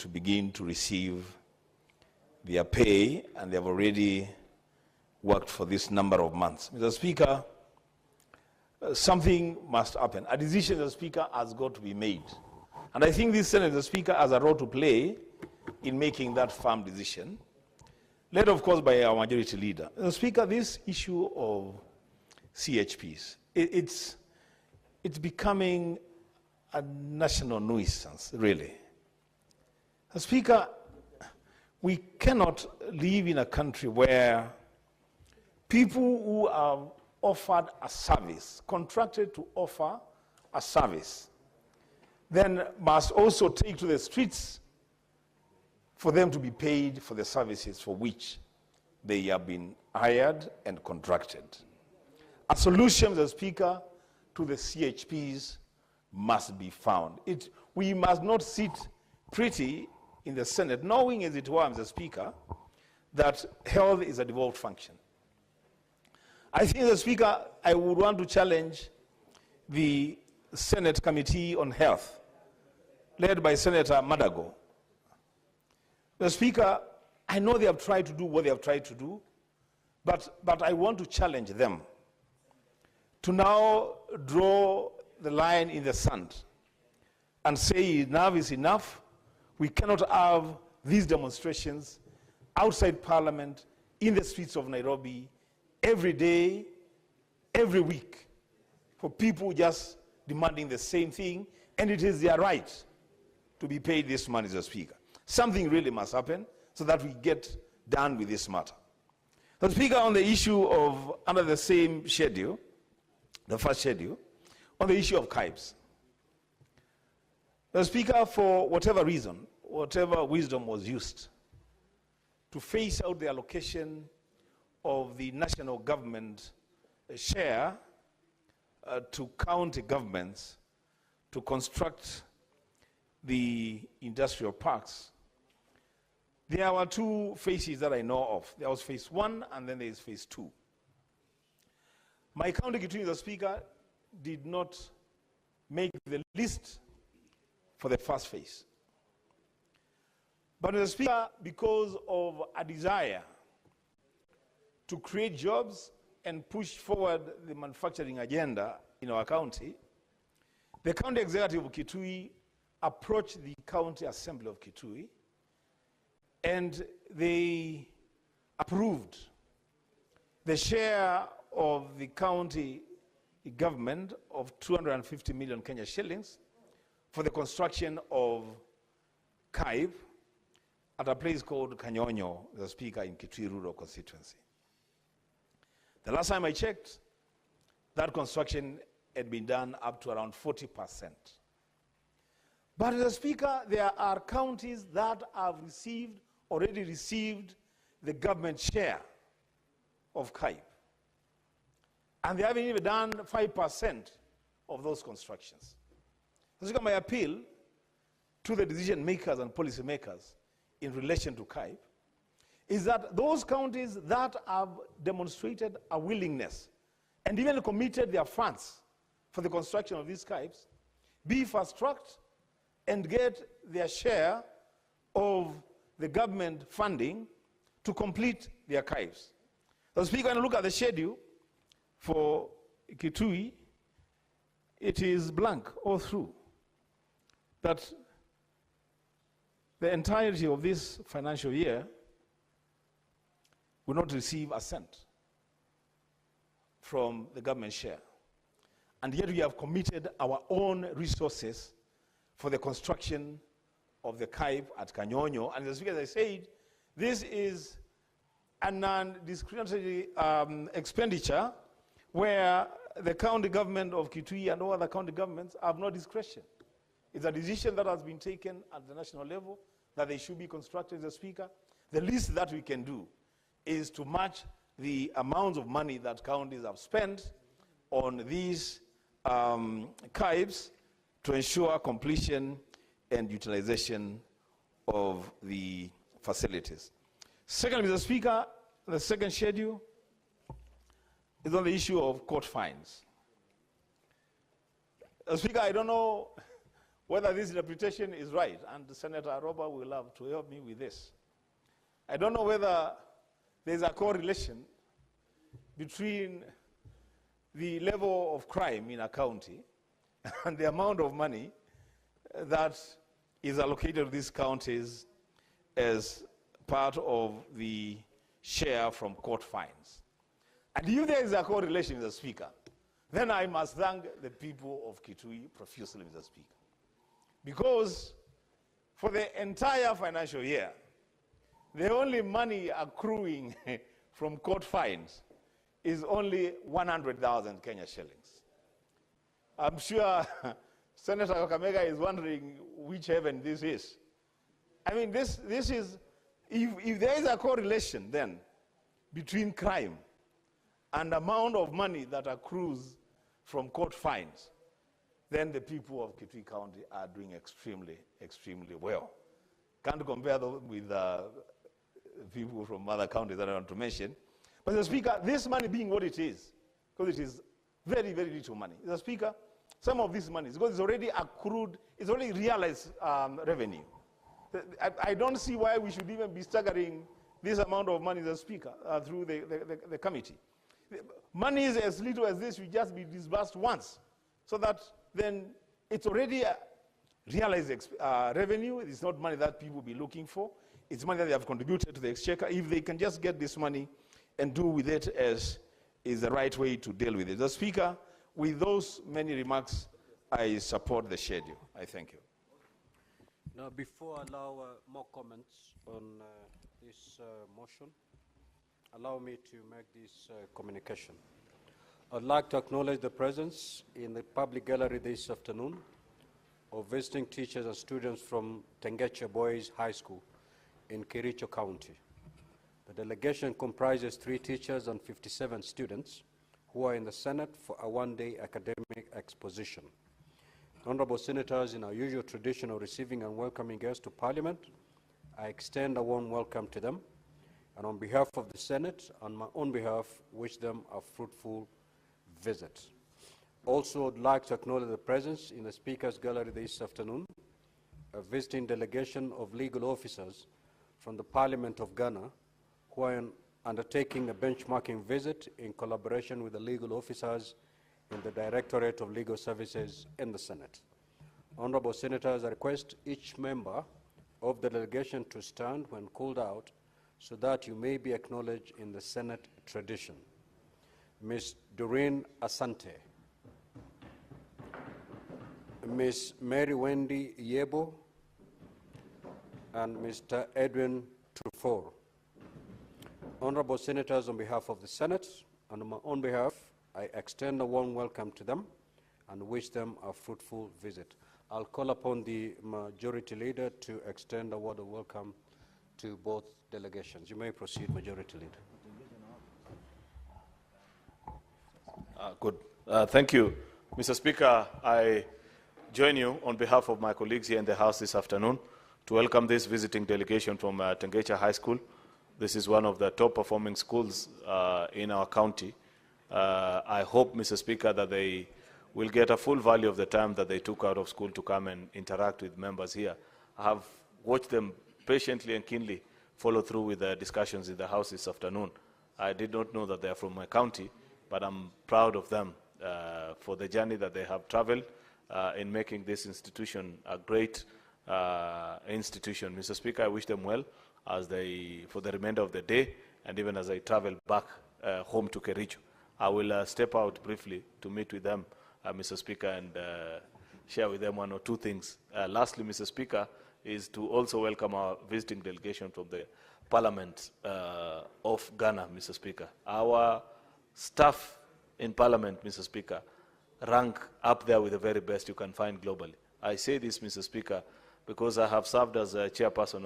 to begin to receive their pay, and they have already worked for this number of months. Mr. Speaker, something must happen. A decision, Mr. Speaker, has got to be made. And I think this Senate, Mr. Speaker, has a role to play in making that firm decision, led, of course, by our majority leader. Mr. Speaker, this issue of CHPs, it's becoming a national nuisance, really. Mr. Speaker, we cannot live in a country where people who are offered a service, contracted to offer a service, then must also take to the streets for them to be paid for the services for which they have been hired and contracted. A solution, Mr. Speaker, to the CHPs must be found. We must not sit pretty in the Senate, knowing as it were, Mr. Speaker, that health is a devolved function. I think, Mr. Speaker, I would want to challenge the Senate Committee on Health, led by Senator Madago. Mr. Speaker, I know they have tried to do what they have tried to do, but I want to challenge them to now draw the line in the sand and say enough is enough. We cannot have these demonstrations outside Parliament, in the streets of Nairobi, every day, every week, for people just demanding the same thing, and it is their right to be paid this money, Mr. Speaker. Something really must happen so that we get done with this matter. Mr. Speaker, on the issue of, under the same schedule, the first schedule, on the issue of KIBs. Mr. Speaker, for whatever reason, whatever wisdom was used to phase out the allocation of the national government share to county governments to construct the industrial parks, there were two phases that I know of. There was phase 1 and then there is phase 2. My county, Kitui, Mr. Speaker, did not make the list for the first phase. But, Mr. Speaker, because of a desire to create jobs and push forward the manufacturing agenda in our county, the county executive of Kitui approached the county assembly of Kitui, and they approved the share of the county government of 250 million Kenya shillings for the construction of KIB at a place called Kanyonyo, the Speaker, in Kitui Rural constituency. The last time I checked, that construction had been done up to around 40%. But, Mr. Speaker, there are counties that have already received the government share of KIB. And they haven't even done 5% of those constructions. Mr. Speaker, my appeal to the decision makers and policy makers in relation to KIB is that those counties that have demonstrated a willingness and even committed their funds for the construction of these KIBs be fast-tracked and get their share of the government funding to complete their KIBs. So, Speaker, when you look at the schedule for Kitui, it is blank all through. That the entirety of this financial year will not receive a cent from the government share. And yet we have committed our own resources for the construction of the KIB at Kanyonyo. And as I said, this is a non-discriminatory expenditure where the county government of Kitui and all other county governments have no discretion. It's a decision that has been taken at the national level that they should be constructed, Mr. Speaker. The least that we can do is to match the amounts of money that counties have spent on these KIBs to ensure completion and utilization of the facilities. Second, Mr. Speaker, the second schedule is on the issue of court fines. Speaker, I don't know whether this interpretation is right, and Senator Robert will have to help me with this. I don't know whether there's a correlation between the level of crime in a county and the amount of money that is allocated to these counties as part of the share from court fines. And if there is a correlation, Mr. Speaker, then I must thank the people of Kitui profusely, Mr. Speaker. Because for the entire financial year, the only money accruing from court fines is only 100,000 Kenya shillings. I'm sure Senator Kakamega is wondering which heaven this is. I mean, this is, if there is a correlation then between crime and the amount of money that accrues from court fines, then the people of Kitui County are doing extremely, extremely well. Can't compare them with people from other counties that I want to mention. But the Speaker, this money being what it is, because it is very, very little money. The Speaker, some of this money, because it's already accrued, it's already realized revenue. I don't see why we should even be staggering this amount of money, the Speaker, through the committee. Money is as little as this should just be disbursed once, so that then it's already realized revenue. It's not money that people will be looking for. It's money that they have contributed to the exchequer. If they can just get this money and do with it as is the right way to deal with it. The Speaker, with those many remarks, I support the schedule. I thank you. Now, before I allow more comments on this motion, allow me to make this communication. I'd like to acknowledge the presence in the public gallery this afternoon of visiting teachers and students from Tengecha Boys High School in Kericho County. The delegation comprises 3 teachers and 57 students who are in the Senate for a one-day academic exposition. Honorable Senators, in our usual tradition of receiving and welcoming guests to Parliament, I extend a warm welcome to them, and on behalf of the Senate and my own behalf, wish them a fruitful visit. Also, I'd like to acknowledge the presence in the Speaker's Gallery this afternoon, a visiting delegation of legal officers from the Parliament of Ghana, who are undertaking a benchmarking visit in collaboration with the legal officers in the Directorate of Legal Services in the Senate. Honorable Senators, I request each member of the delegation to stand when called out so that you may be acknowledged in the Senate tradition. Ms. Doreen Asante, Ms. Mary Wendy Yebo, and Mr. Edwin Trufor. Honorable Senators, on behalf of the Senate and on my own behalf, I extend a warm welcome to them and wish them a fruitful visit. I'll call upon the Majority Leader to extend a word of welcome to both delegations. You may proceed, Majority Leader. Good. Thank you. Mr. Speaker, I join you on behalf of my colleagues here in the House this afternoon to welcome this visiting delegation from Tengecha High School. This is one of the top performing schools in our county. I hope, Mr. Speaker, that they will get a full value of the time that they took out of school to come and interact with members here. I have watched them patiently and keenly follow through with the discussions in the House this afternoon. I did not know that they are from my county, but I'm proud of them for the journey that they have traveled in making this institution a great institution. Mr. Speaker, I wish them well as for the remainder of the day, and even as I travel back home to Kericho. I will step out briefly to meet with them, Mr. Speaker, and share with them one or two things. Lastly, Mr. Speaker, is to also welcome our visiting delegation from the Parliament of Ghana, Mr. Speaker. Our staff in Parliament, Mr. Speaker, rank up there with the very best you can find globally. I say this, Mr. Speaker, because I have served as a chairperson